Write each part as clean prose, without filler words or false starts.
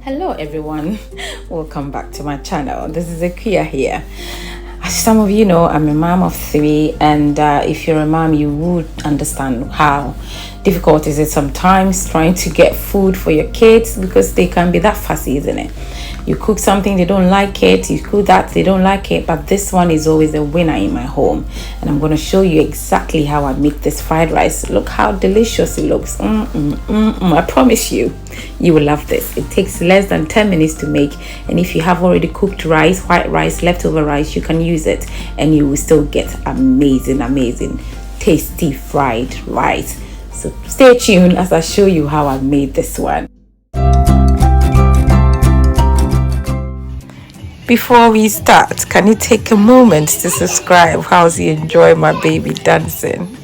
Hello everyone, welcome back to my channel. This is Akia here. As some of you know, I'm a mom of three, and if you're a mom, you would understand how difficult is it sometimes trying to get food for your kids, because they can be that fussy, isn't it? You cook something, they don't like it. You cook that, they don't like it. But this one is always a winner in my home, and I'm going to show you exactly how I make this fried rice. Look how delicious it looks. I promise you, you will love this. It takes less than 10 minutes to make, and if you have already cooked rice, white rice, leftover rice, you can use it and you will still get amazing tasty fried rice. So stay tuned as I show you how I made this one. Before we start, can you take a moment to subscribe? How's you enjoy my baby dancing?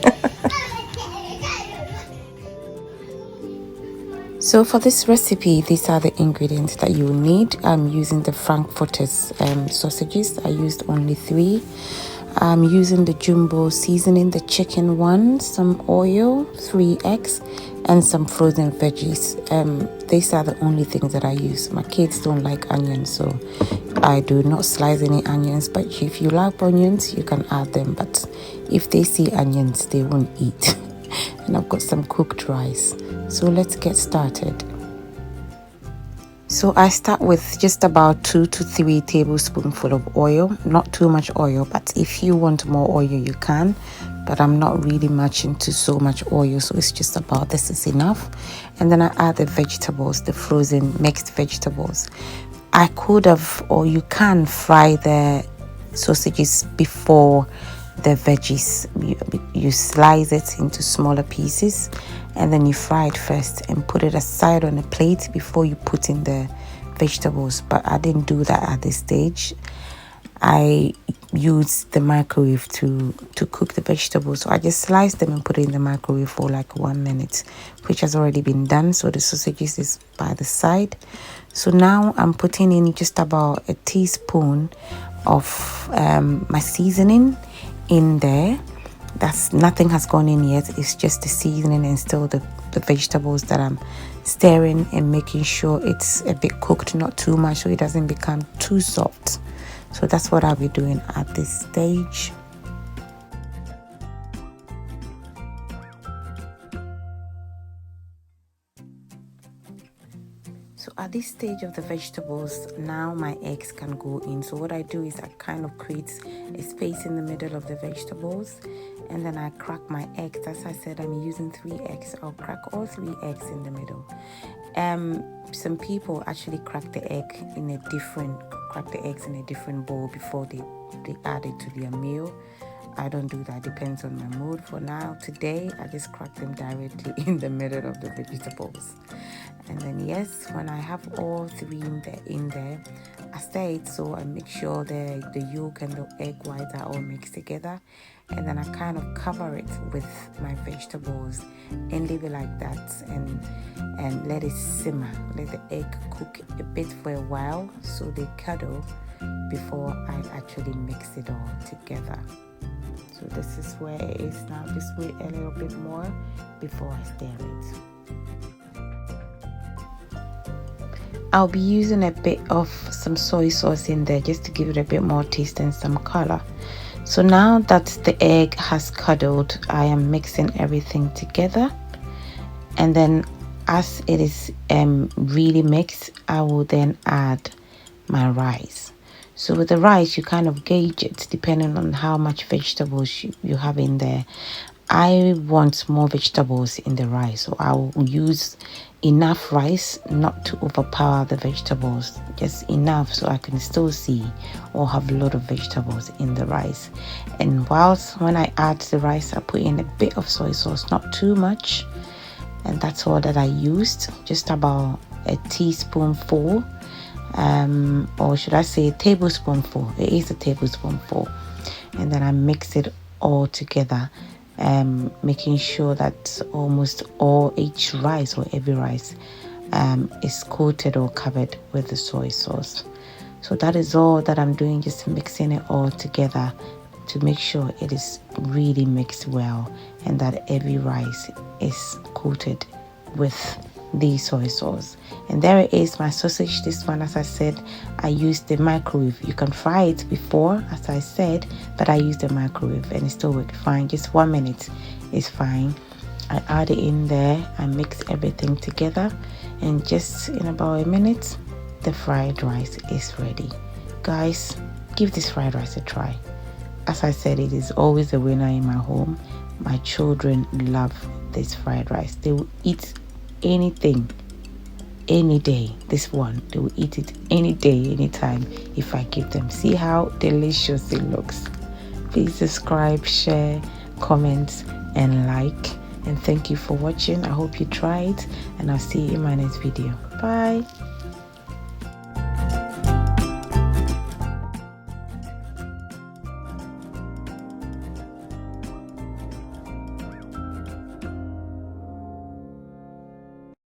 So for this recipe, these are the ingredients that you will need. I'm using the Frankfurter's sausages. I used only 3. I'm using the jumbo seasoning, the chicken one, some oil, 3 eggs, and some frozen veggies. These are the only things that I use. My kids don't like onions, so I do not slice any onions. But if you like onions, you can add them. But if they see onions, they won't eat. And I've got some cooked rice. So let's get started. So I start with just about 2 to 3 tablespoonful of oil. Not too much oil, but if you want more oil, you can. But I'm not really much into so much oil, so it's just about this is enough. And then I add the vegetables, the frozen mixed vegetables. I could have, or you can, fry the sausages before the veggies. You slice it into smaller pieces, and then you fry it first and put it aside on a plate before you put in the vegetables. But I didn't do that at this stage. I used the microwave to cook the vegetables. So I just sliced them and put it in the microwave for like 1 minute, which has already been done. So the sausages is by the side. So now I'm putting in just about a teaspoon of my seasoning in there. That's nothing has gone in yet. It's just the seasoning and still the vegetables that I'm stirring and making sure it's a bit cooked, not too much, so it doesn't become too soft. So that's what I'll be doing at this stage. So at this stage of the vegetables, now my eggs can go in. So what I do is I kind of create a space in the middle of the vegetables, and then I crack my eggs. As I said, I'm using 3 eggs. I'll crack all 3 eggs in the middle. Some people actually crack the eggs in a different bowl before they add it to their meal. I don't do that. Depends on my mood. For now, today, I just crack them directly in the middle of the vegetables. And then yes, when I have all 3 in there, I stir it so I make sure the yolk and the egg whites are all mixed together. And then I kind of cover it with my vegetables and leave it like that, and let it simmer. Let the egg cook a bit for a while so they curdle before I actually mix it all together. So this is where it is now. Just wait a little bit more before I stir it. I'll be using a bit of some soy sauce in there just to give it a bit more taste and some color. So now that the egg has curdled, I am mixing everything together. And then as it is really mixed, I will then add my rice. So with the rice, you kind of gauge it depending on how much vegetables you have in there. I want more vegetables in the rice, so I will use enough rice not to overpower the vegetables, just enough so I can still see or have a lot of vegetables in the rice. And whilst when I add the rice, I put in a bit of soy sauce, not too much, and that's all that I used, just about a teaspoonful, or should I say a tablespoonful. It is a tablespoonful. And then I mix it all together, making sure that almost each rice or every rice is coated or covered with the soy sauce. So that is all that I'm doing, just mixing it all together to make sure it is really mixed well and that every rice is coated with the soy sauce. And there it is, my sausage. This one, as I said, I used the microwave. You can fry it before, as I said, but I used the microwave and it still worked fine. Just 1 minute is fine. I add it in there, I mix everything together, and just in about a minute the fried rice is ready. Guys, give this fried rice a try. As I said, it is always a winner in my home. My children love this fried rice. They will eat anything, any day. This one, they will eat it any day, anytime if I give them. See how delicious it looks. Please subscribe, share, comment, and like. And thank you for watching. I hope you try it, and I'll see you in my next video. Bye.